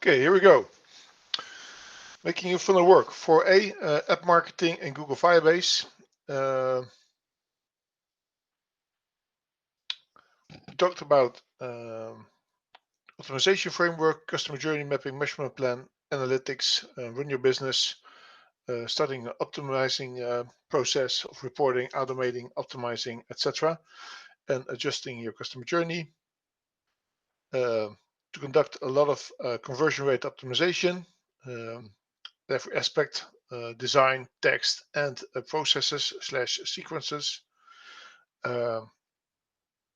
Okay, here we go. Making your funnel work for app marketing in Google Firebase. We talked about optimization framework, customer journey mapping, measurement plan, analytics, run your business, starting an optimizing process of reporting, automating, optimizing, etc., and adjusting your customer journey. To conduct a lot of conversion rate optimization, every aspect, design, text, and processes / sequences.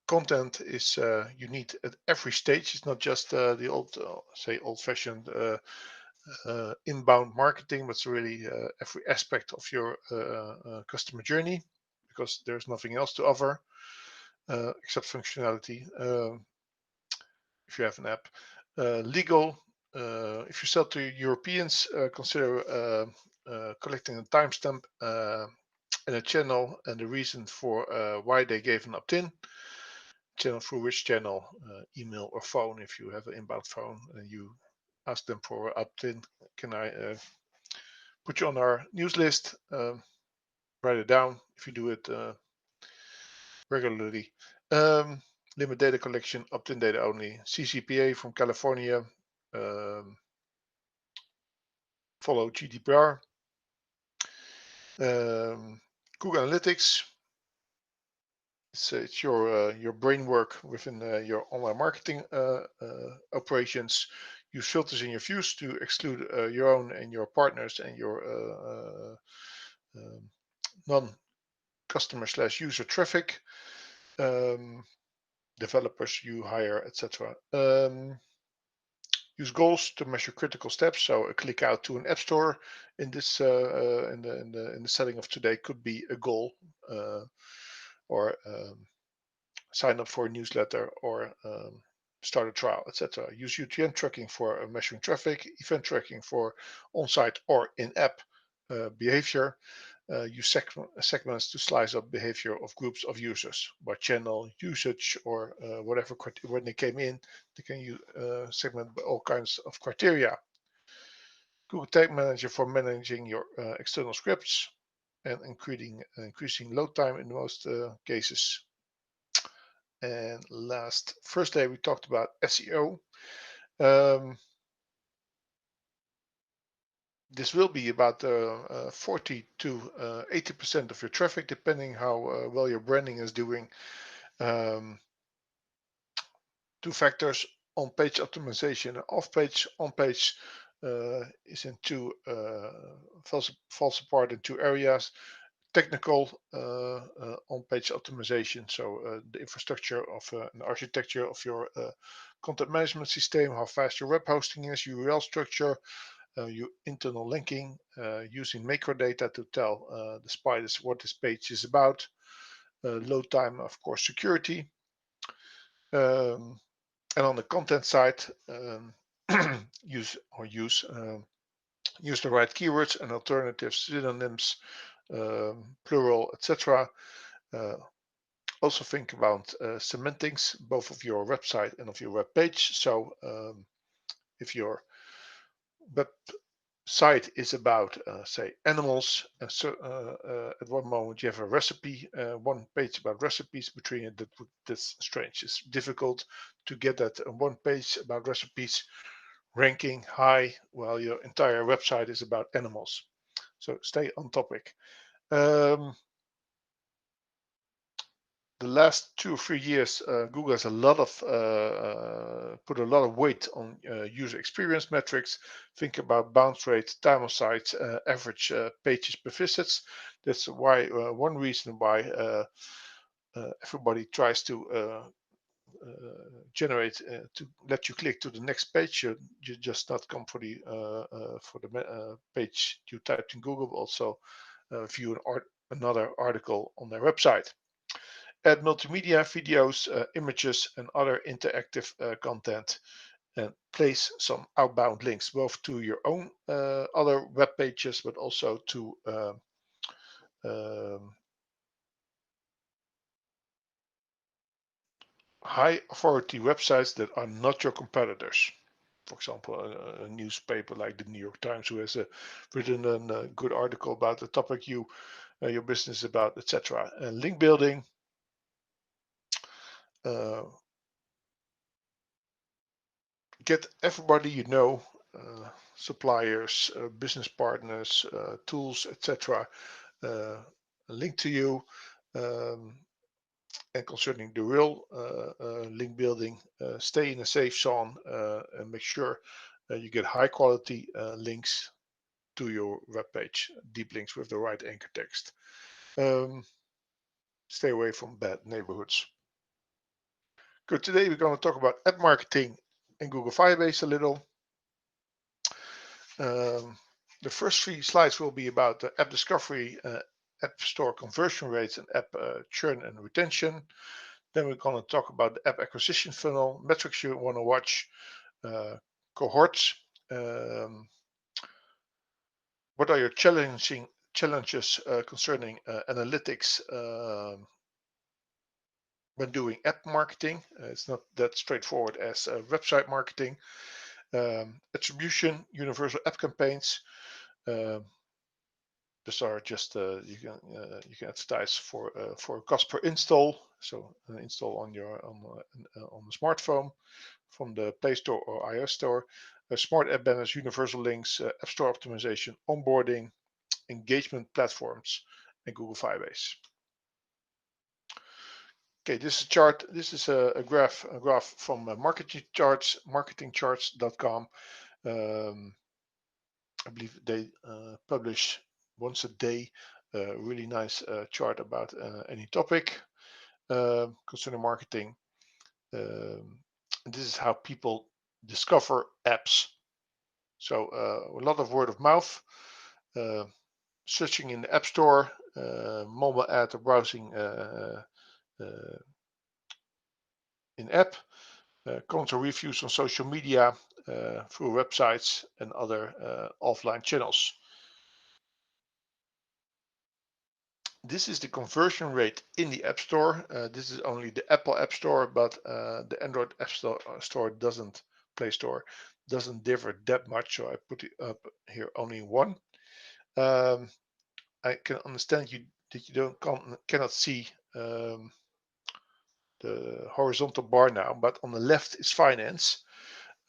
Content is you need at every stage. It's not just the old-fashioned inbound marketing, but it's really every aspect of your customer journey, because there's nothing else to offer except functionality. If you have an app, legal. If you sell to Europeans, consider collecting a timestamp and a channel and the reason for why they gave an opt-in. Channel through which channel, email or phone. If you have an inbound phone and you ask them for opt-in, can I put you on our news list? Write it down if you do it regularly. Limit data collection, opt-in data only. CCPA from California. Follow GDPR. Google Analytics. It's your brain work within your online marketing operations. Use filters in your views to exclude your own and your partners and your non-customer / user traffic, developers you hire, etc. Use goals to measure critical steps. So a click out to an app store in this in the setting of today could be a goal, or sign up for a newsletter, or start a trial, etc. Use UTM tracking for measuring traffic, event tracking for on-site or in-app behavior. Use segments to slice up behavior of groups of users by channel, usage, or whatever. When they came in, they can use segment by all kinds of criteria. Google Tag Manager for managing your external scripts and increasing load time in most cases. And first day we talked about SEO. This will be about 40 to 80% of your traffic, depending how well your branding is doing. Two factors: on-page optimization and off-page. On-page is in two falls apart in two areas. Technical on-page optimization, so the infrastructure of an architecture of your content management system, how fast your web hosting is, URL structure, your internal linking, using macro data to tell the spiders what this page is about, load time, of course, security. And on the content side, use the right keywords and alternative synonyms, plural, etc. Also think about semantics, both of your website and of your web page. So if your web site is about, say, animals, so at one moment you have a recipe, one page about recipes. Between it, that's strange. It's difficult to get that one page about recipes ranking high while your entire website is about animals. So stay on topic. The last 2 or 3 years, Google has put a lot of weight on user experience metrics. Think about bounce rate, time of site, average pages per visits. That's why one reason why everybody tries to generate to let you click to the next page. You just not come for the page you typed in Google, but also view another article on their website. Add multimedia, videos, images, and other interactive content, and place some outbound links both to your own other web pages, but also to high authority websites that are not your competitors. for example, a newspaper like the New York Times, who has written a good article about the topic your business is about, etc. And link building. Uh, get everybody you know, suppliers, business partners, tools, etc. Link to you. Um, and concerning the real link building, stay in a safe zone and make sure you get high quality links to your web page, deep links with the right anchor text. Stay away from bad neighborhoods. Good. Today we're going to talk about app marketing in Google Firebase a little. The first 3 slides will be about app discovery, app store conversion rates, and app churn and retention. Then we're going to talk about the app acquisition funnel, metrics you want to watch, cohorts. What are your challenges concerning analytics when doing app marketing? It's not that straightforward as website marketing. Attribution, universal app campaigns. These are just you can advertise for cost per install. So install on your on the smartphone from the Play Store or iOS Store. Smart app banners, universal links, App Store optimization, onboarding, engagement platforms, and Google Firebase. Okay, this is a chart. This is a graph from marketingcharts.com. I believe they publish once a day a really nice chart about any topic concerning marketing. This is how people discover apps. So a lot of word of mouth, searching in the App Store, mobile ad or browsing in app, content reviews on social media, through websites and other offline channels. This is the conversion rate in the App Store. This is only the Apple App Store, but the Android App Store doesn't, Play Store doesn't differ that much. So I put it up here only one. I can understand that you cannot see the horizontal bar now, but on the left is finance.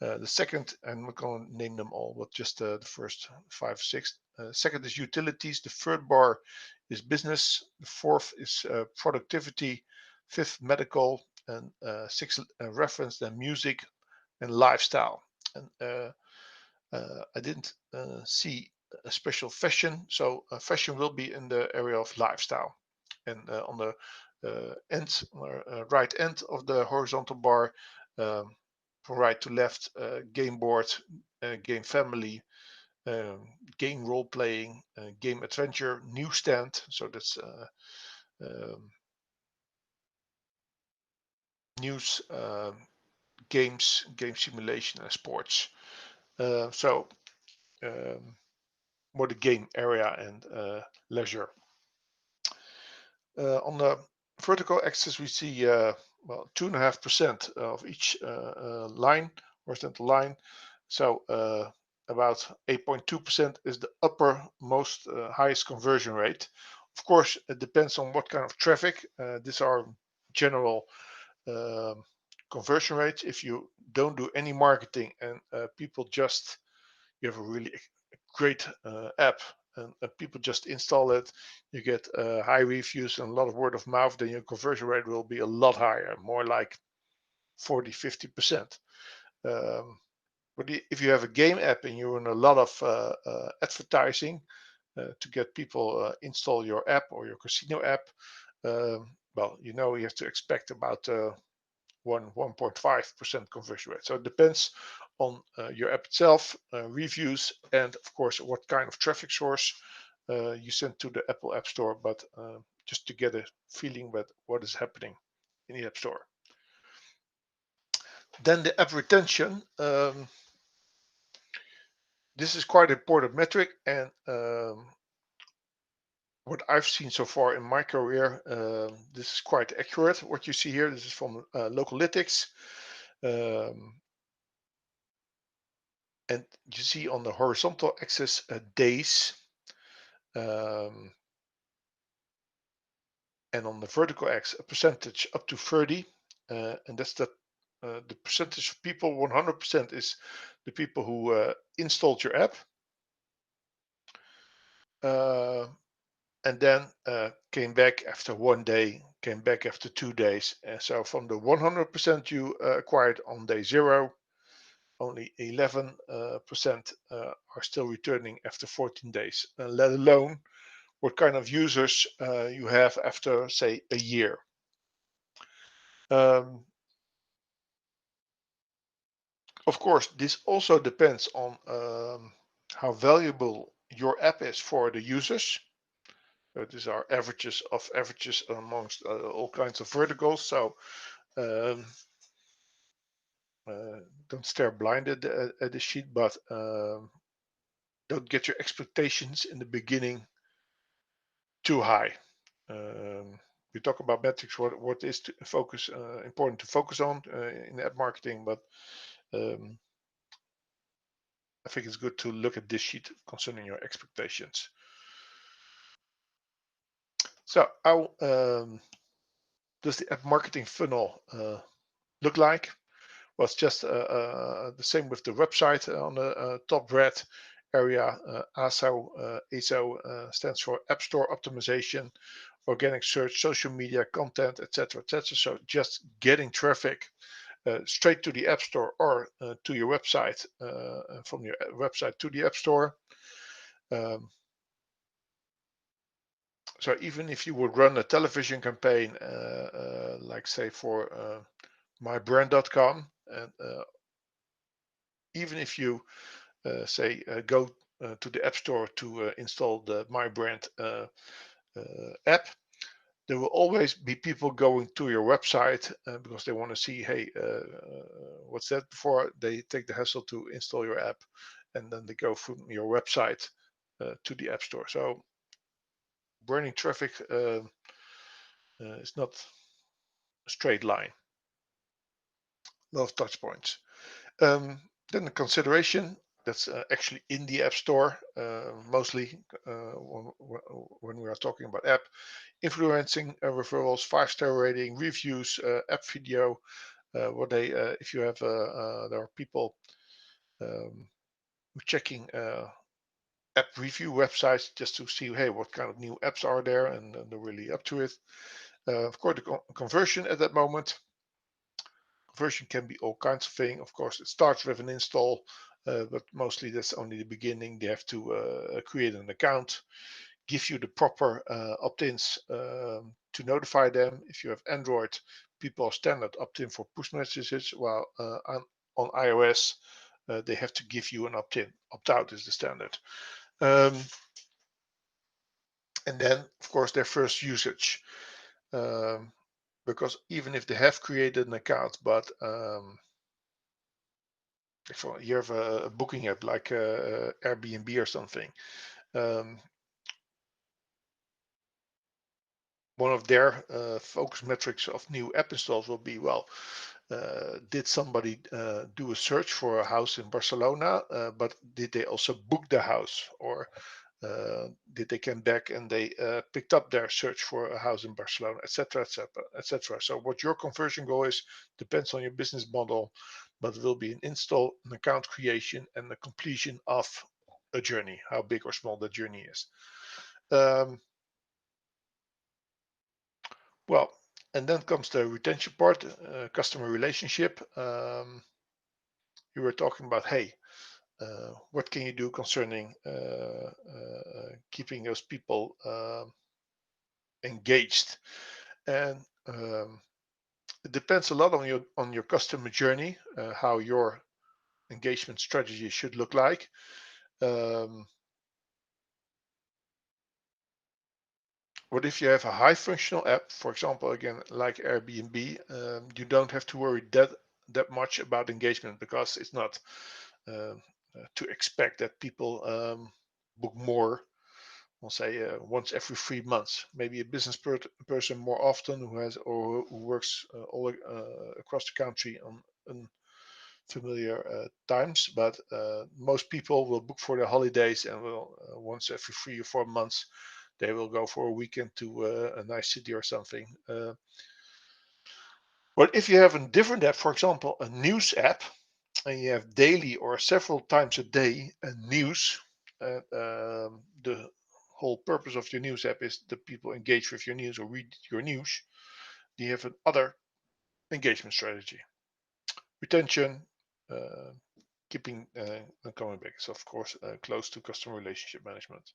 The second, and we're going to name them all, but just the first 5, 6. Second is utilities. The third bar is business. The fourth is productivity. Fifth, medical. And sixth, reference, then music and lifestyle. And I didn't see a special fashion, so fashion will be in the area of lifestyle. And on the right end of the horizontal bar, from right to left, game board, game family, game role playing, game adventure, newsstand. So that's news, games, game simulation, and sports. So more the game area and leisure. On the vertical axis, we see well 2.5% of each line, horizontal line. So about 8.2% is the uppermost highest conversion rate. Of course, it depends on what kind of traffic. These are general conversion rates. If you don't do any marketing and people just, you have a really great app and people just install it, you get high reviews and a lot of word of mouth, then your conversion rate will be a lot higher, more like 40-50%. But if you have a game app and you run a lot of advertising to get people install your app or your casino app, well, you know, you have to expect about 1.5% conversion rate. So it depends on your app itself, reviews, and of course what kind of traffic source you send to the Apple App Store, but just to get a feeling about what is happening in the App Store. Then the app retention. This is quite an important metric, and what I've seen so far in my career, this is quite accurate. What you see here, this is from Localytics. And you see on the horizontal axis days, um, and on the vertical axis a percentage up to 30, and that's the percentage of people. 100% is the people who installed your app, uh, and then came back after 1 day, came back after 2 days. And so from the 100% you acquired on day zero, only 11% are still returning after 14 days, let alone what kind of users you have after, say, a year. Um, of course, this also depends on how valuable your app is for the users. These are averages amongst all kinds of verticals. So um, don't stare blind at the sheet, but don't get your expectations in the beginning too high. We talk about metrics, what is to focus important to focus on in app marketing, but um, I think it's good to look at this sheet concerning your expectations. So how does the app marketing funnel look like? Well, it's just the same with the website on the top red area. ASO stands for App Store Optimization, organic search, social media, content, etc., etc. So just getting traffic straight to the App Store or to your website, from your website to the App Store. Um, so even if you would run a television campaign, like say for mybrand.com, and even if you say go to the App Store to install the My Brand app, there will always be people going to your website because they want to see, hey, what's that, before they take the hassle to install your app, and then they go from your website to the App Store. So burning traffic is not a straight line. A lot of touch points. Then the consideration, that's actually in the App Store, mostly when we are talking about app, influencing referrals, 5-star rating, reviews, app video. What they, if you have, there are people um, checking app review websites just to see, hey, what kind of new apps are there, and they're really up to it. Of course, the conversion at that moment. Conversion can be all kinds of things. Of course, it starts with an install, but mostly that's only the beginning. They have to create an account, give you the proper opt-ins to notify them. If you have Android, people are standard opt-in for push messages, while on iOS, they have to give you an opt-in. Opt-out is the standard. Um, and then, of course, their first usage. Um, because even if they have created an account, but if you have a booking app like Airbnb or something, um, one of their focus metrics of new app installs will be, well, did somebody do a search for a house in Barcelona, but did they also book the house, or did they come back and they picked up their search for a house in Barcelona, etc., etc., etc. So what your conversion goal is depends on your business model, but it will be an install, an account creation, and the completion of a journey, how big or small the journey is. Um, well, and then comes the retention part, customer relationship. You were talking about, hey, what can you do concerning keeping those people engaged? And it depends a lot on your customer journey, how your engagement strategy should look like. Um, what if you have a high functional app, for example, again like Airbnb, you don't have to worry that much about engagement, because it's not to expect that people book more, we'll say once every 3 months. Maybe a business person more often, who has or who works all across the country on familiar times, but most people will book for the holidays and will once every 3 or 4 months they will go for a weekend to a nice city or something. But if you have a different app, for example, a news app, and you have daily or several times a day a news, the whole purpose of your news app is that people engage with your news or read your news. You have another engagement strategy, retention, uh, keeping and coming back. So of course, close to customer relationship management.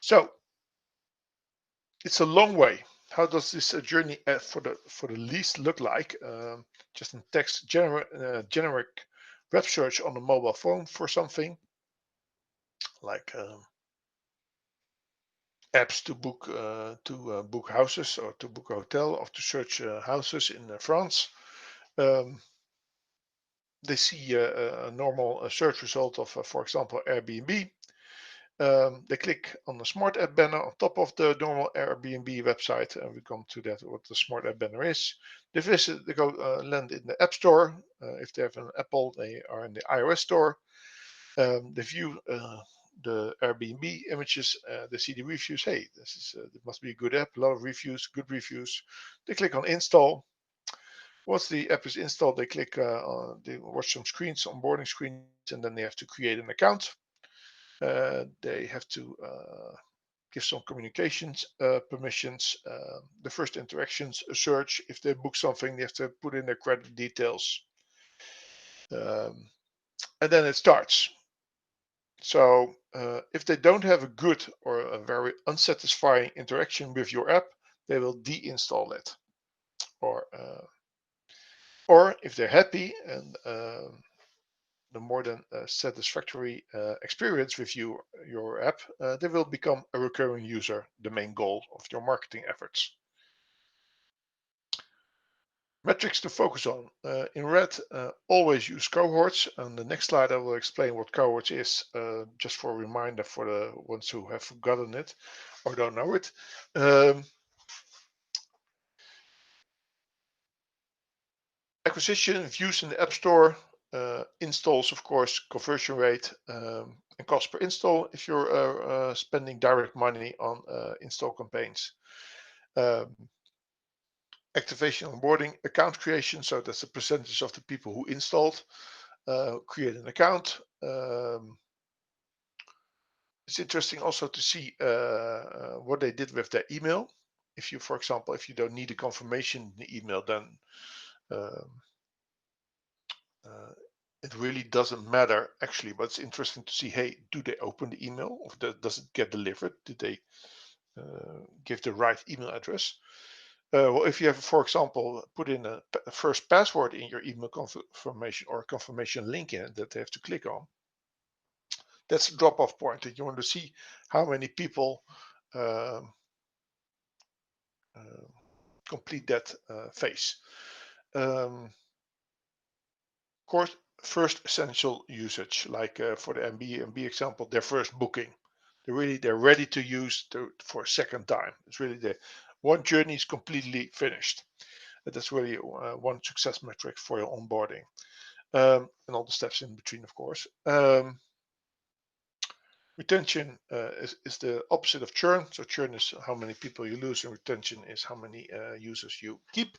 So it's a long way. How does this journey for the least look like? Just in text, generic web search on a mobile phone for something like apps to book houses or to book a hotel or to search houses in France. Um, they see a normal search result of, for example, Airbnb. They click on the smart app banner on top of the normal Airbnb website, and we come to that what the smart app banner is. They go land in the App Store. If they have an Apple, they are in the iOS Store. They view the Airbnb images. They see the reviews. Hey, this must be a good app. A lot of reviews, good reviews. They click on install. Once the app is installed, they click they watch some screens, onboarding screens, and then they have to create an account. They have to give some communications permissions, the first interactions, a search. If they book something, they have to put in their credit details. And then it starts. So if they don't have a good or a very unsatisfying interaction with your app, they will deinstall it. Or if they're happy and the more than satisfactory experience with your app, they will become a recurring user, the main goal of your marketing efforts. Metrics to focus on. In red, always use cohorts. On the next slide, I will explain what cohorts is, just for a reminder for the ones who have forgotten it or don't know it. Acquisition, views in the App Store, installs, of course, conversion rate, and cost per install if you're spending direct money on install campaigns. Um, Activation, onboarding, account creation, so that's the percentage of the people who installed, create an account. It's interesting also to see what they did with their email. If you, for example, if you don't need a confirmation in the email, then um, uh, it really doesn't matter actually, but it's interesting to see, hey, do they open the email or does it get delivered? Did they give the right email address? Well, if you have, for example, put in a first password in your email confirmation or a confirmation link in it that they have to click on, that's a drop-off point that you want to see how many people um, uh, complete that phase. Of course, first essential usage, like for the MB example, their first booking. They're ready to use for a second time. It's really the one journey is completely finished. That's really one success metric for your onboarding, and all the steps in between, of course. Retention is the opposite of churn. So churn is how many people you lose, and retention is how many users you keep.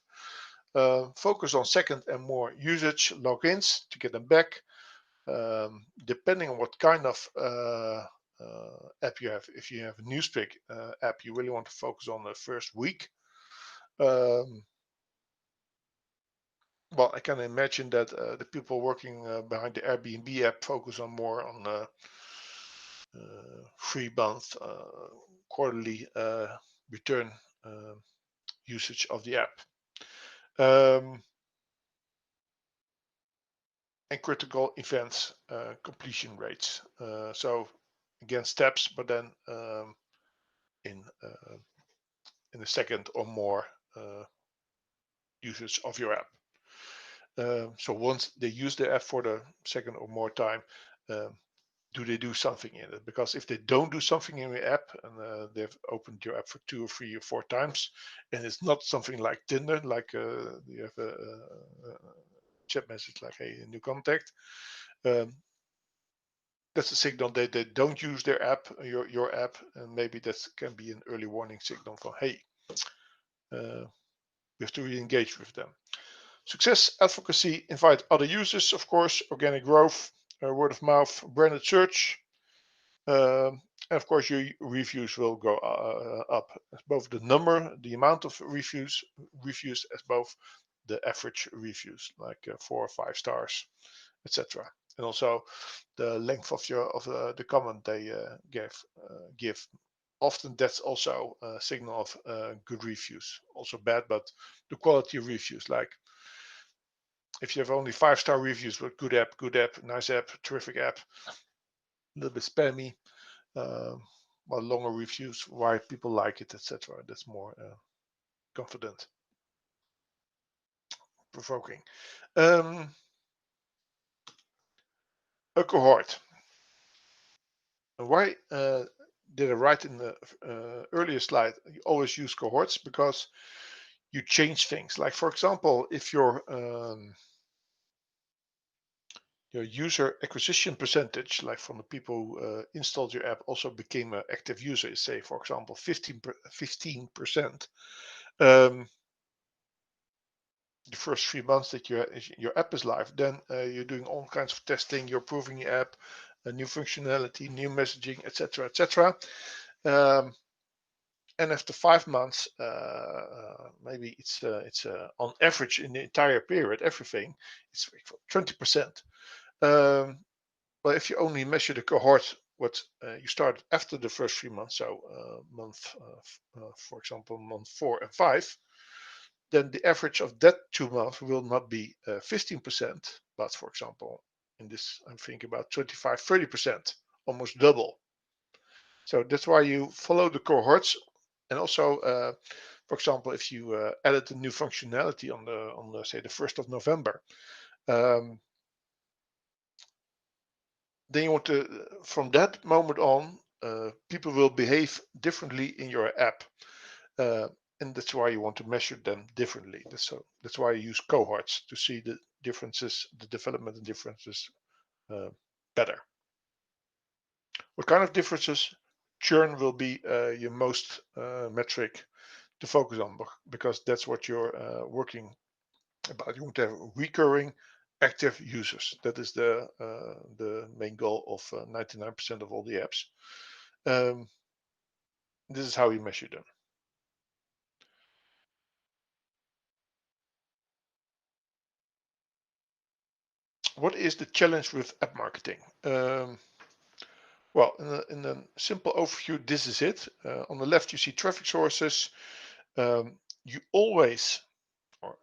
Focus on second and more usage logins to get them back. Depending on what kind of app you have. If you have a newspick app, you really want to focus on the first week. Well, I can imagine that the people working behind the Airbnb app focus on more on 3 month quarterly return usage of the app. And critical events completion rates. So again, steps, but then in a second or more usage of your app. So once they use the app for the second or more time, do they do something in it? Because if they don't do something in your app and they've opened your app for 2 or 3 or 4 times, and it's not something like Tinder, like you have a chat message like, hey, a new contact. That's a signal that they don't use their app, your app, and maybe that can be an early warning signal for, hey, we have to re-engage with them. Success advocacy, invite other users, of course, organic growth, word of mouth, branded search, and of course your reviews will go up, as both the number, the amount of reviews as both the average reviews, like 4 or 5 stars, etc. And also the length of the comment they give. Often that's also a signal of good reviews. Also bad, but the quality of reviews, like if you have only 5-star reviews with good app, nice app, terrific app, a little bit spammy, while longer reviews, why people like it, etc. That's more confident, provoking. A cohort. Why did I write in the earlier slide? You always use cohorts because you change things. Like for example, if your user acquisition percentage, like from the people who installed your app, also became an active user, is say for example 15%. The first 3 months that your app is live, then you're doing all kinds of testing, you're proving your app, new functionality, new messaging, etc., etc. And after 5 months, maybe it's on average in the entire period, everything, it's 20%. But if you only measure the cohort, what you started after the first 3 months, so for example, month 4 and 5, then the average of that 2 months will not be 15%, but for example, in this, I'm thinking about 25, 30%, almost double. So that's why you follow the cohorts. And also, for example, if you added a new functionality on the say the 1st of November, then you want to, from that moment on, people will behave differently in your app. And that's why you want to measure them differently. That's why you use cohorts to see the differences, the development and differences better. What kind of differences? Churn will be your most metric to focus on, because that's what you're working about. You want to have recurring active users. That is the main goal of 99% of all the apps. This is how you measure them. What is the challenge with app marketing? Well, in a simple overview, this is it. On the left, you see traffic sources. You always, or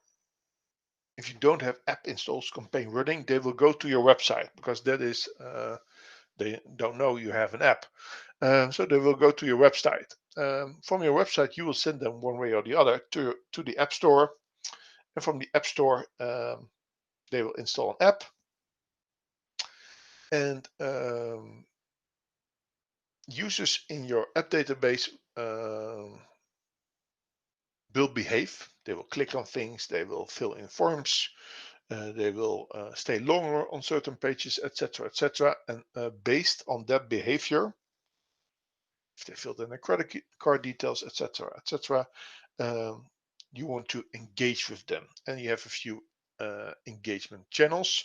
if you don't have app installs campaign running, they will go to your website, because that is, they don't know you have an app. So they will go to your website. From your website, you will send them one way or the other to the App Store. And from the App Store, they will install an app. And users in your app database will behave. They will click on things, they will fill in forms, they will stay longer on certain pages, etc., etc. And based on that behavior, if they filled in their credit card details, etc., etc., you want to engage with them. And you have a few engagement channels.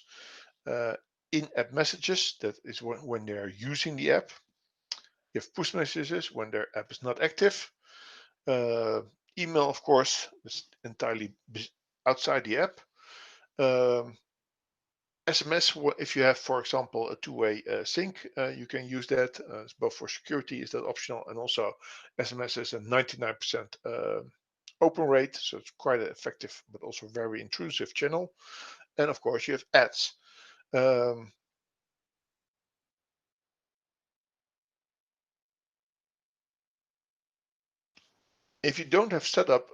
In-app messages, that is when they're using the app. You have push messages when their app is not active. Email, of course, is entirely outside the app. SMS, if you have, for example, a two-way sync, you can use that. Both for security is that optional, and also SMS is a 99% open rate, so it's quite an effective but also very intrusive channel. And of course, you have ads. If you don't have set up,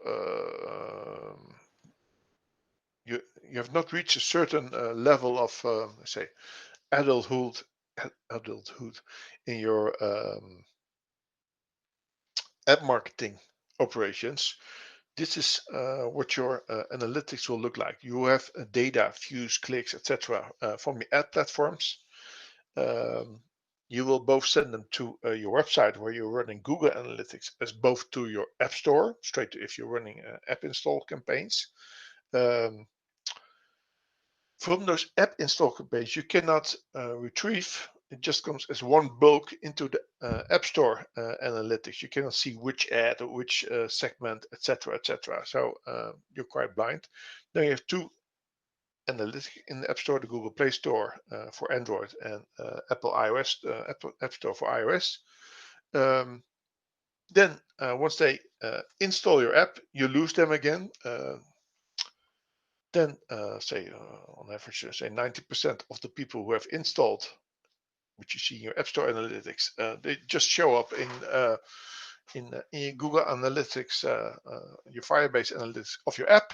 you have not reached a certain level of, say, adulthood in your app marketing operations, This is what your analytics will look like. You have data, views, clicks, etc. From the ad platforms. Um, you will both send them to your website where you're running Google Analytics, as both to your App Store, straight to if you're running app install campaigns. Um, from those app install campaigns, you cannot retrieve. It just comes as one bulk into the App Store analytics. You cannot see which ad or which segment, etc., etc. So you're quite blind. Then you have two analytics in the App Store: the Google Play Store for Android and Apple iOS, Apple App Store for iOS. Um, then once they install your app, you lose them again. Then say on average, say 90% of the people who have installed, which you see in your App Store analytics, they just show up in Google Analytics, your Firebase analytics of your app.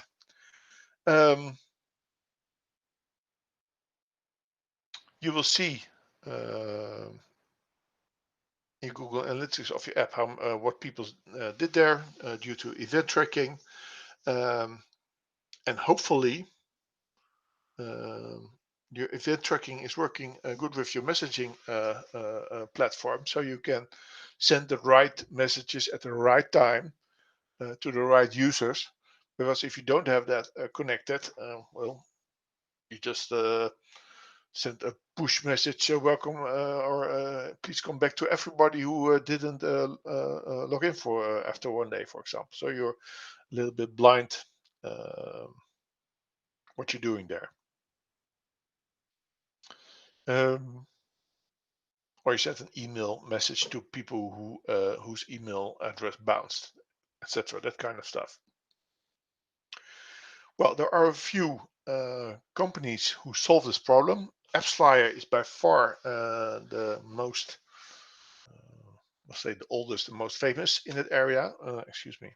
You will see in Google Analytics of your app how what people did there due to event tracking, and hopefully your event tracking is working good with your messaging platform, so you can send the right messages at the right time to the right users. Because if you don't have that connected, well, you just send a push message, welcome or please come back to everybody who didn't log in for after one day, for example. So you're a little bit blind what you're doing there. Or you send an email message to people whose email address bounced, etc. That kind of stuff. Well, there are a few companies who solve this problem. AppsFlyer is by far the most, let's say, the oldest, the most famous in that area. Excuse me.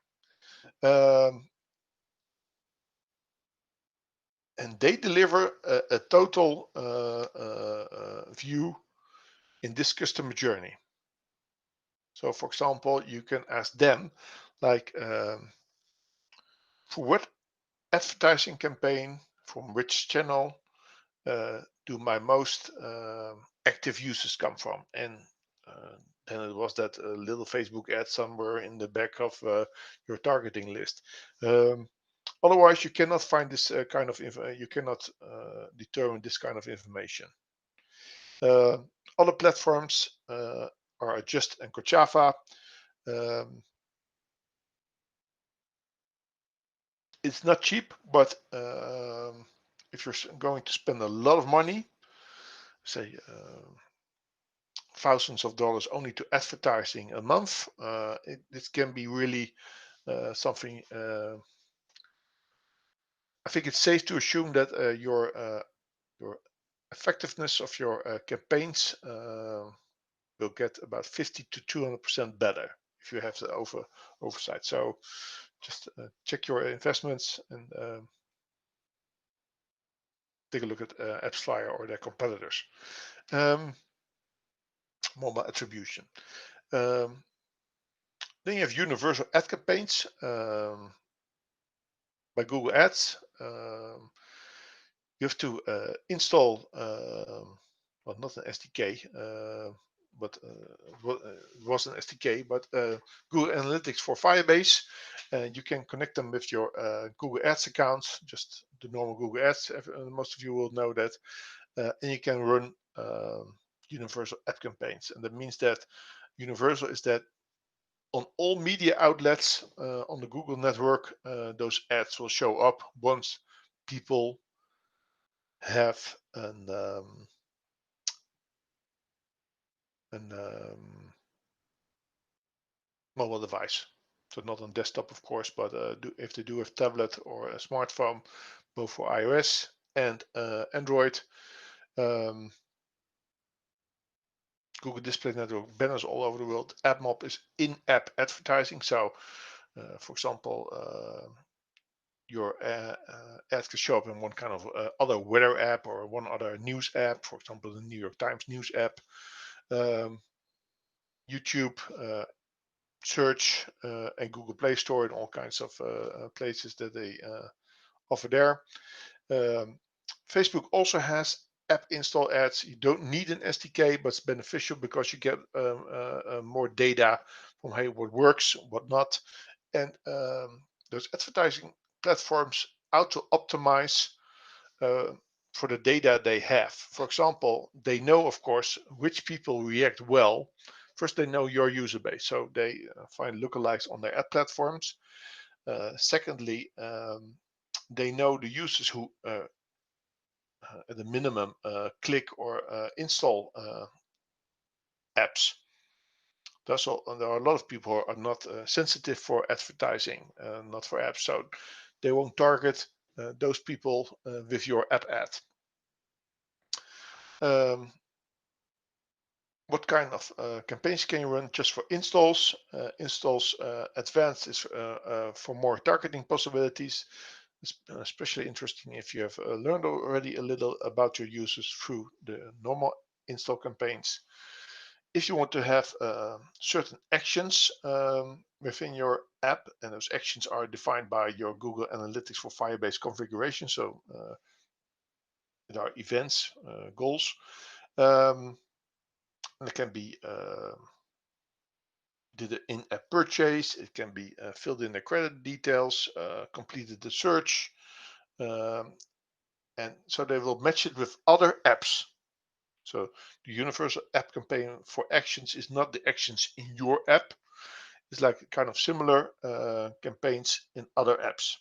And they deliver a total view in this customer journey. So, for example, you can ask them, like, for what advertising campaign, from which channel do my most active users come from? And then it was that little Facebook ad somewhere in the back of your targeting list. Otherwise, you cannot find this kind of you cannot determine this kind of information. Other platforms are Adjust and Kochava. It's not cheap, but if you're going to spend a lot of money, say thousands of dollars only to advertising a month, it can be really something. I think it's safe to assume that your effectiveness of your campaigns will get about 50 to 200% better if you have the oversight. So just check your investments and take a look at AppsFlyer or their competitors. Mobile attribution. Then you have universal ad campaigns by Google Ads. You have to install, well, not an SDK, but it was an SDK, but Google Analytics for Firebase. You can connect them with your Google Ads accounts, just the normal Google Ads. Most of you will know that. And you can run universal ad campaigns. And that means that universal is that on all media outlets on the Google network, those ads will show up once people have an mobile device. So not on desktop, of course, but if they do have tablet or a smartphone, both for iOS and Android, Google Display Network banners all over the world. AdMob is in-app advertising. So, for example, your ad can show up in one kind of other weather app or one other news app, for example, the New York Times news app, YouTube, search and Google Play Store and all kinds of places that they offer there. Facebook also has app install ads. You don't need an SDK, but it's beneficial because you get more data from hey, what works, what not, and those advertising platforms auto optimize uh, for the data they have. For example, they know, of course, which people react well. First, they know your user base, so they find lookalikes on their ad platforms. Secondly, they know the users who, at the minimum, click or install apps. There are a lot of people who are not sensitive for advertising, not for apps, so they won't target those people with your app ad. What kind of campaigns can you run just for installs? Installs advanced is for more targeting possibilities. It's especially interesting if you have learned already a little about your users through the normal install campaigns. If you want to have certain actions within your app, and those actions are defined by your Google Analytics for Firebase configuration, so there are events, goals. And it can be did an in-app purchase, it can be filled in the credit details, completed the search, um, and so they will match it with other apps. So the universal app campaign for actions is not the actions in your app. It's like kind of similar campaigns in other apps.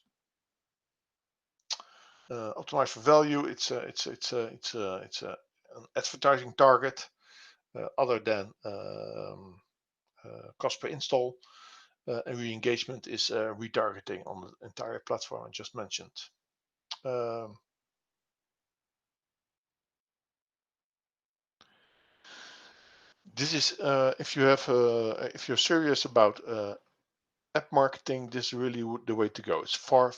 Optimize for value. It's an advertising target other than cost per install. And re-engagement is retargeting on the entire platform I just mentioned. This is if you're serious about app marketing, this is really the way to go. It's far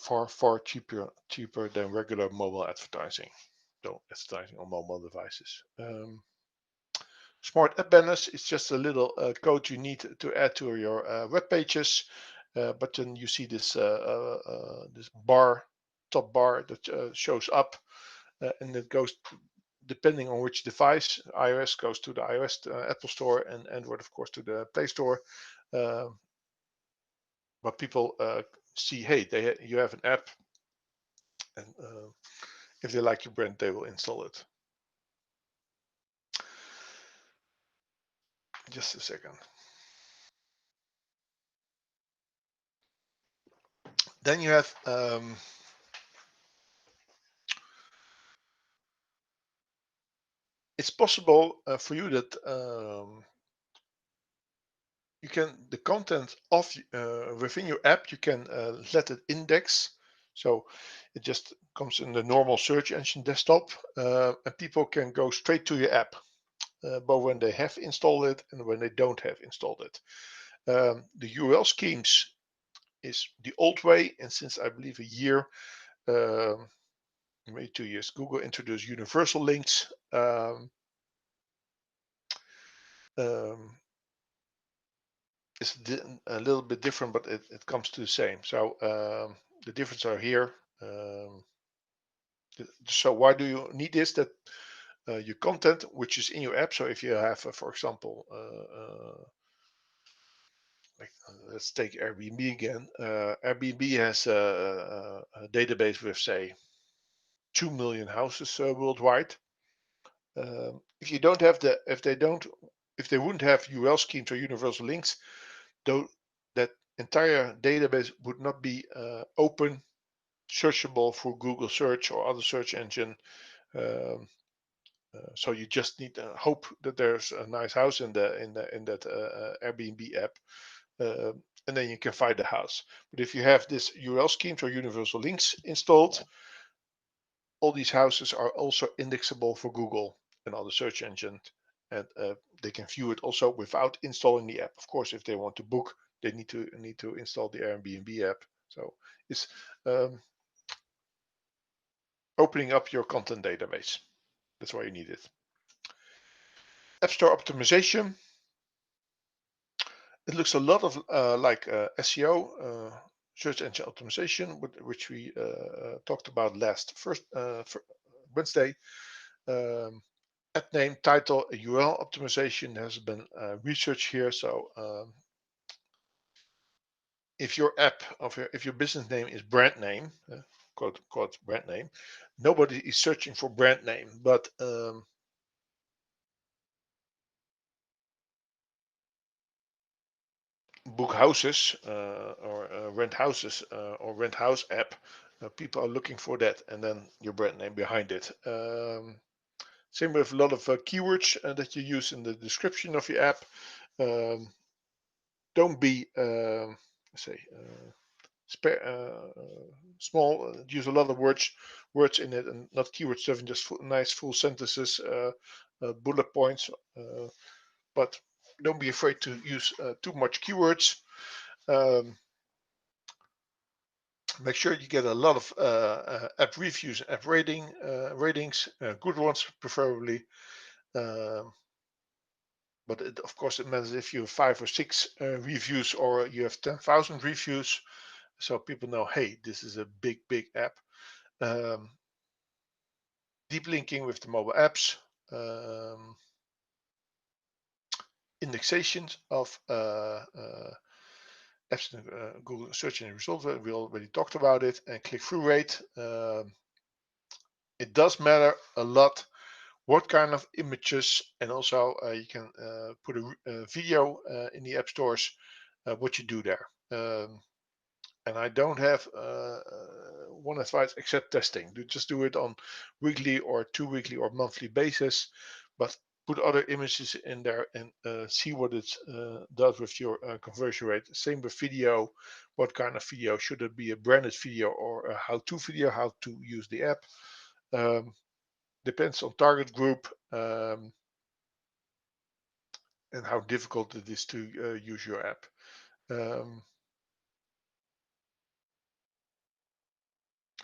cheaper than regular mobile advertising. So advertising on mobile devices. Smart app banners is just a little code you need to add to your web pages. But then you see this this top bar that shows up, and it goes depending on which device. iOS goes to the iOS Apple Store, and Android, of course, to the Play Store. Uh, but people see, hey, you have an app, and if they like your brand, they will install it. Just a second. Then you have it's possible for you that you can the content of within your app you can let it index, so it just comes in the normal search engine desktop, and people can go straight to your app, both when they have installed it and when they don't have installed it. The URL schemes is the old way, and since I believe a year, maybe 2 years, Google introduced universal links. Um, it's a little bit different, but it comes to the same. So the difference are here. So why do you need this? That your content, which is in your app. So if you have, for example, let's take Airbnb again. Airbnb has a database with, say, 2 million houses worldwide. If you don't have if they wouldn't have URL schemes or universal links, though, that entire database would not be open, searchable for Google search or other search engine. Um, so you just need to hope that there's a nice house in that Airbnb app, and then you can find the house. But if you have this URL schemes or universal links installed, all these houses are also indexable for Google and other search engines, and they can view it also without installing the app. Of course, if they want to book, they need to install the Airbnb app. So it's opening up your content database. That's why you need it. App Store optimization. It looks a lot of like SEO, search engine optimization, which we talked about last Wednesday. Um, App name, title, URL optimization has been researched here. So if your app if your business name is brand name, quote unquote brand name, nobody is searching for brand name, but book houses or rent houses or rent house app, people are looking for that, and then your brand name behind it. Same with a lot of keywords that you use in the description of your app. Um, don't be say small. Use a lot of words in it, and not keyword stuff, and just nice full sentences, bullet points. But don't be afraid to use too much keywords. Um, Make sure you get a lot of app reviews, app ratings, good ones preferably. Um, but of course, it matters if you have 5 or 6 reviews or you have 10,000 reviews, so people know, hey, this is a big app. Um, Deep linking with the mobile apps, um, indexations of apps in Google search engine results. We already talked about it, and click-through rate. It does matter a lot what kind of images, and also you can put a video in the app stores, what you do there. And I don't have one advice except testing. Just do it on weekly or 2 weekly or monthly basis, but put other images in there and see what it does with your conversion rate. Same with video. What kind of video? Should it be a branded video or a how-to video, how to use the app? Depends on target group and how difficult it is to use your app. Um,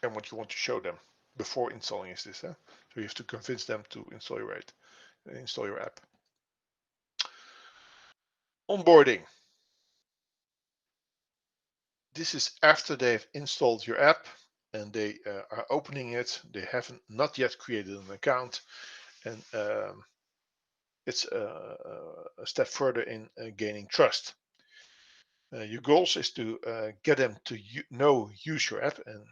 and what you want to show them before installing is this. So you have to convince them to install your app. Onboarding. This is after they've installed your app and they are opening it. They haven't not yet created an account, and it's a step further in gaining trust. Your goals is to get them to use your app, and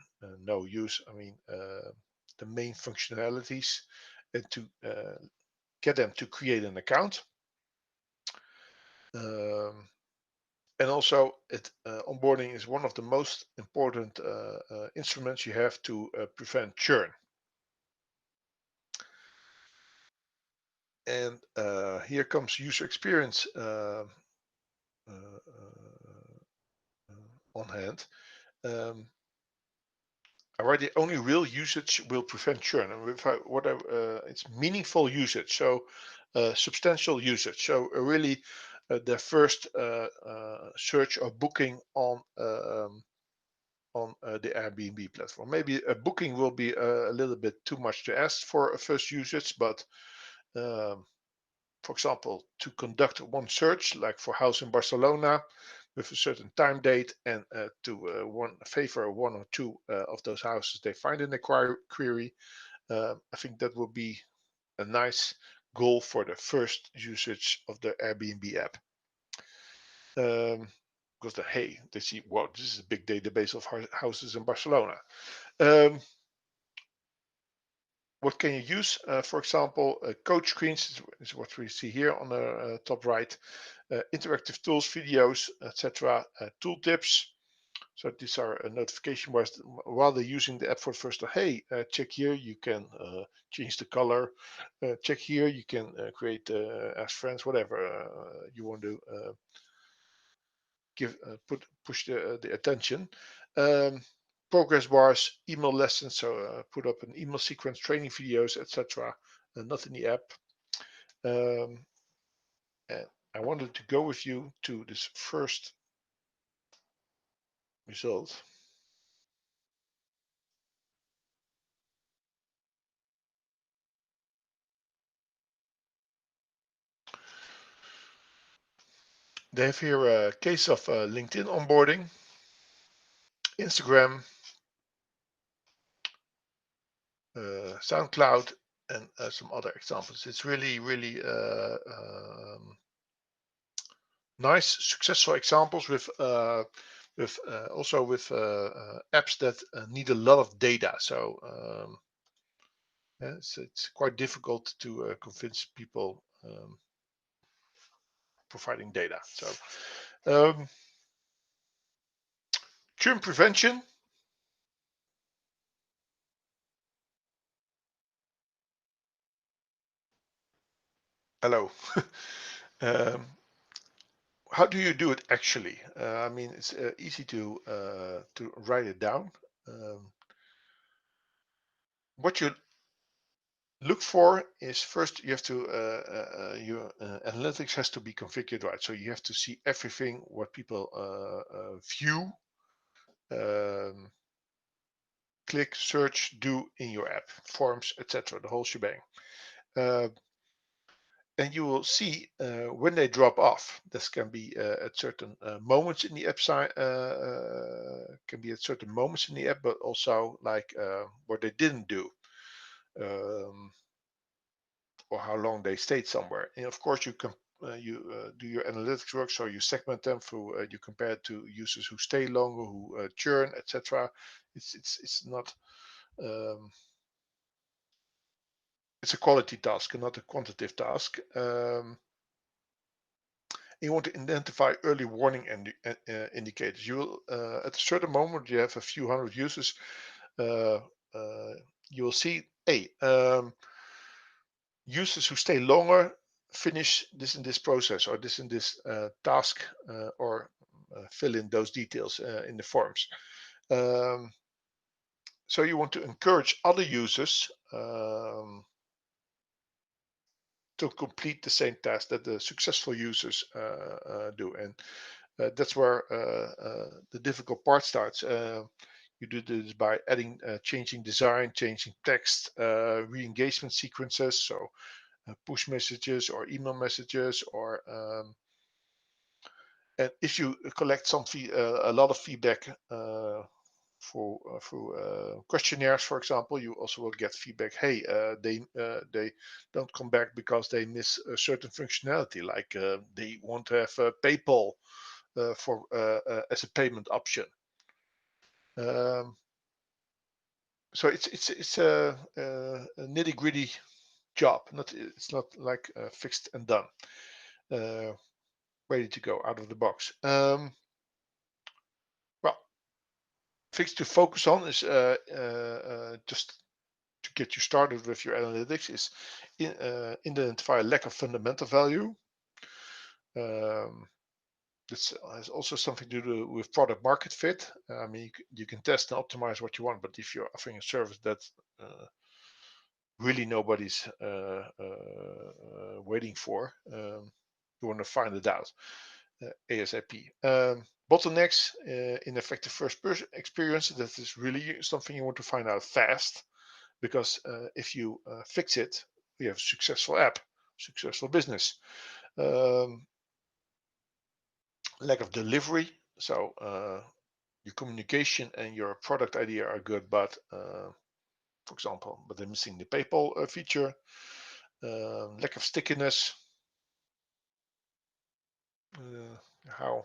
use, I mean the main functionalities, and to get them to create an account. Um, and also, onboarding is one of the most important instruments you have to prevent churn. And here comes user experience on hand. Um, Already, only real usage will prevent churn, and it's meaningful usage, so substantial usage. So really, their first search or booking on the Airbnb platform. Maybe a booking will be a little bit too much to ask for a first usage, but um, for example, to conduct one search, like for house in Barcelona, with a certain time date, and to favor one or two of those houses they find in the query, I think that will be a nice goal for the first usage of the Airbnb app. Because they see, wow, this is a big database of houses in Barcelona. Um, what can you use? For example, coach screens is what we see here on the top right. Interactive tools, videos, etc. Tooltips. So these are notification bars while they're using the app for the first time. Hey, check here, you can change the color. Check here, you can create as friends, whatever you want to push the attention. Um, Progress bars, email lessons, so put up an email sequence, training videos, etc. Not in the app. Um, and I wanted to go with you to this first result. They have here a case of LinkedIn onboarding, Instagram, SoundCloud, and some other examples. It's really, really nice, successful examples with also with apps that need a lot of data. So yeah, it's quite difficult to convince people providing data. So churn prevention. Hello. How do you do it actually? I mean, it's easy to write it down. What you look for is first you have to your analytics has to be configured right. So you have to see everything what people view, um, click, search, do in your app, forms, etc. The whole shebang. And you will see when they drop off. This can be at certain moments in the app side, can be at certain moments in the app, but also like what they didn't do, um, or how long they stayed somewhere. And of course, you can do your analytics work, so you segment them through you compare it to users who stay longer, who churn, etc. It's not it's a quality task and not a quantitative task. You want to identify early warning indicators. You will, at a certain moment, you have a few hundred users. Uh, you will see, hey, users who stay longer finish this in this process or this in this task or fill in those details in the forms. So you want to encourage other users to complete the same task that the successful users do. And that's where the difficult part starts. You do this by adding, changing design, changing text, re-engagement sequences, so push messages or email messages, or and if you collect a lot of feedback through questionnaires, for example, you also will get feedback. Hey, they don't come back because they miss a certain functionality, like they want to have PayPal for as a payment option. So it's a nitty gritty job. It's not like fixed and done, ready to go out of the box. Well, things to focus on is just to get you started with your analytics is identify lack of fundamental value. This has also something to do with product market fit. I mean, you can test and optimize what you want, but if you're offering a service that really nobody's waiting for, you want to find it out ASAP. Bottlenecks in effective first person experience, that is really something you want to find out fast, because if you fix it, you have a successful app, successful business. Lack of delivery, so your communication and your product idea are good, but for example, but they're missing the PayPal feature. Lack of stickiness, how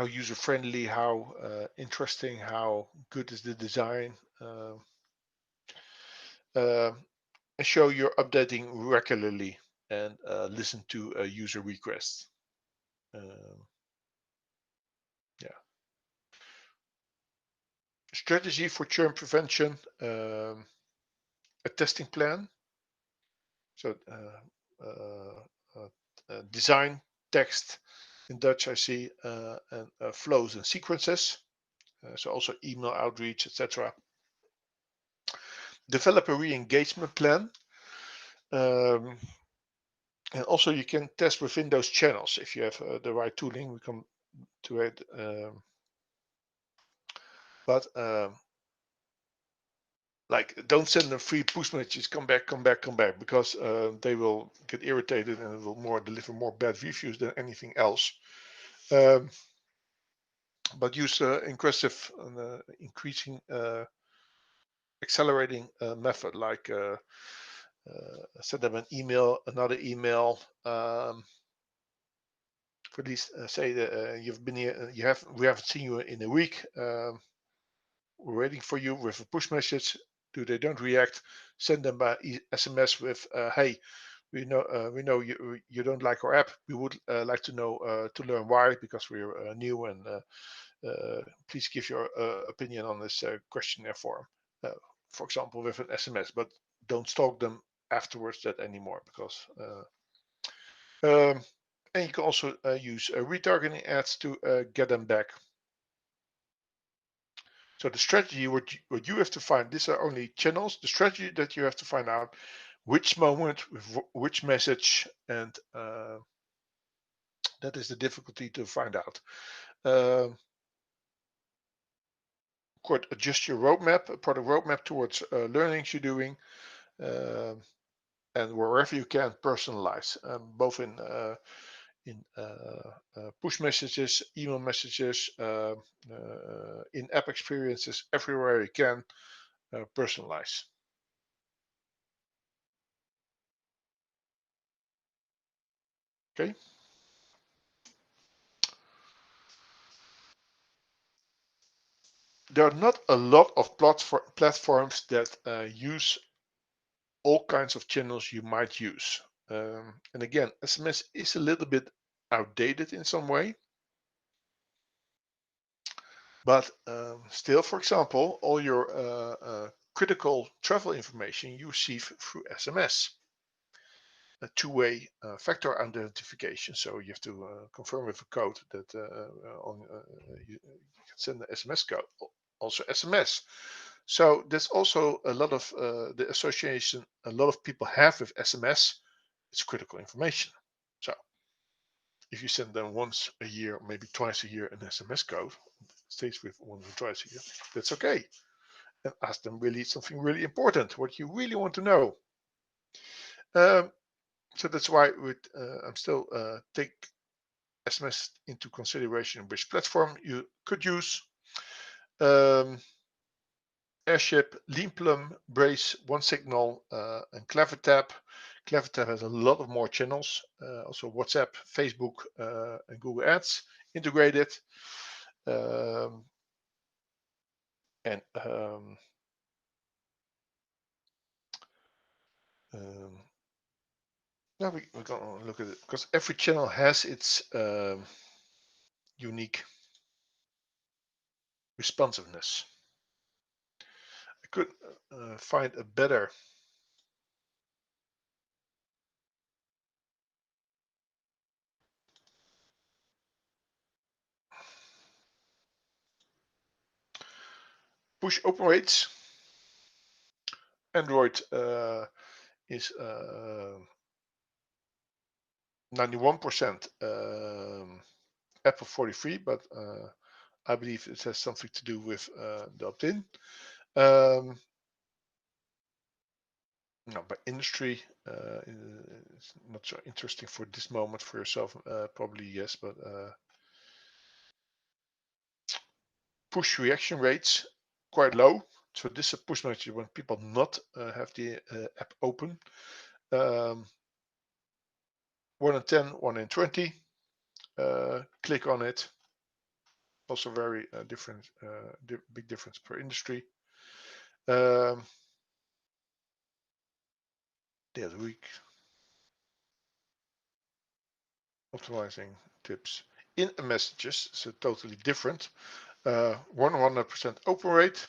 user friendly, how interesting, how good is the design, and show you're updating regularly and listen to user requests. Yeah. Strategy for churn prevention, a testing plan. So design, text in Dutch I see, and flows and sequences. So also email outreach, etc. Develop a re-engagement plan. And also you can test within those channels if you have the right tooling. We come to it. But like, don't send them free push messages, come back, come back, come back, because they will get irritated and it will deliver more bad reviews than anything else. Um, but use aggressive, increasing, accelerating method, like send them an email, another email. For these, say that you've been here, we haven't seen you in a week. We're waiting for you with a push message. They don't react, send them by SMS with, hey, we know you don't like our app. We would like to know to learn why, because we're new, and please give your opinion on this questionnaire form. Uh, for example, with an SMS, but don't stalk them afterwards that anymore, because and you can also use retargeting ads to get them back. So the strategy, what you have to find, these are only channels. The strategy that you have to find out which moment with which message, and that is the difficulty to find out. Of course, adjust your roadmap, product roadmap towards learnings you're doing, uh, and wherever you can, personalize, both in push messages, email messages, in-app experiences, everywhere you can, personalize. Okay. There are not a lot of platforms that use all kinds of channels you might use. And again, SMS is a little bit outdated in some way. But still, for example, all your critical travel information you receive through SMS. A two-way factor identification. So you have to confirm with a code that you can send the SMS code. Also SMS. So there's also a lot of the association a lot of people have with SMS. It's critical information. So if you send them once a year, maybe twice a year, an SMS code, stays with once or twice a year, that's okay. And ask them really something really important, what you really want to know. So that's why I'm still take SMS into consideration which platform you could use. Airship, Leanplum, Brace, OneSignal, and CleverTap. CleverTap has a lot of more channels, also WhatsApp, Facebook, and Google Ads integrated. And now we're going to look at it, because every channel has its unique responsiveness. I could find a better push open rates. Android is 91%, Apple 43, but I believe it has something to do with the opt-in. No, by industry, it's not so interesting for this moment for yourself. Probably yes, but push reaction rates quite low. So this is a push message when people not have the app open. 1 in 10, 1 in 20. Click on it. Also very different, big difference per industry. Day of the week. Optimizing tips in messages, so totally different. 100% open rate.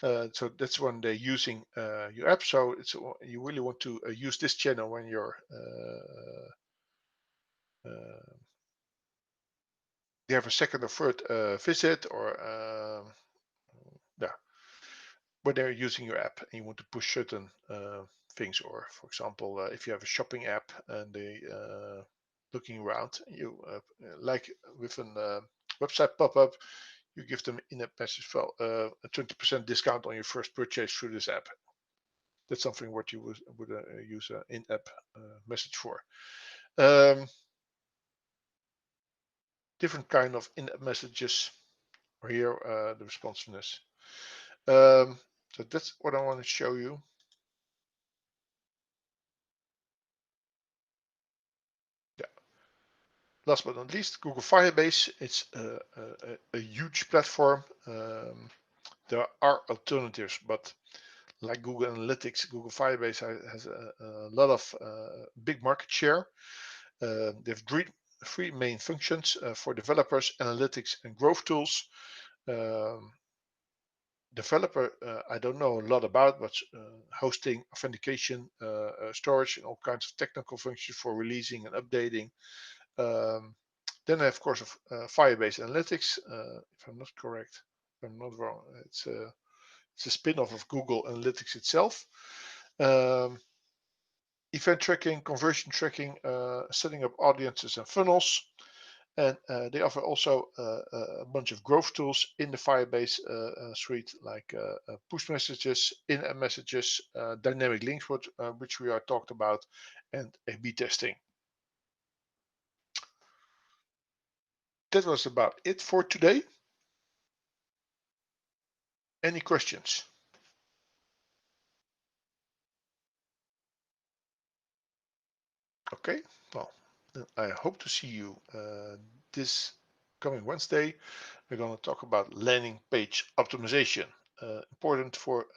So that's when they're using your app. So you really want to use this channel when you're you have a second or third visit, or yeah, when they're using your app and you want to push certain things, or for example, if you have a shopping app and they looking around, you like with a website pop-up, you give them in-app message file, a 20% discount on your first purchase through this app. That's something what you would use an in-app message for. Different kind of in-app messages, or here the responsiveness. So that's what I want to show you. Yeah. Last but not least, Google Firebase. It's a huge platform. There are alternatives, but like Google Analytics, Google Firebase has a lot of big market share. They have three main functions for developers: analytics and growth tools. Um, Developer, I don't know a lot about, but hosting, authentication, storage, and all kinds of technical functions for releasing and updating. Then of course Firebase Analytics, if I'm not correct, if I'm not wrong, it's a spin-off of Google Analytics itself. Event tracking, conversion tracking, setting up audiences and funnels. And they offer also a bunch of growth tools in the Firebase suite, like push messages, in-app messages, dynamic links, which we are talked about, and A/B testing. That was about it for today. Any questions? Okay, well, then I hope to see you this coming Wednesday. We're going to talk about landing page optimization. Important for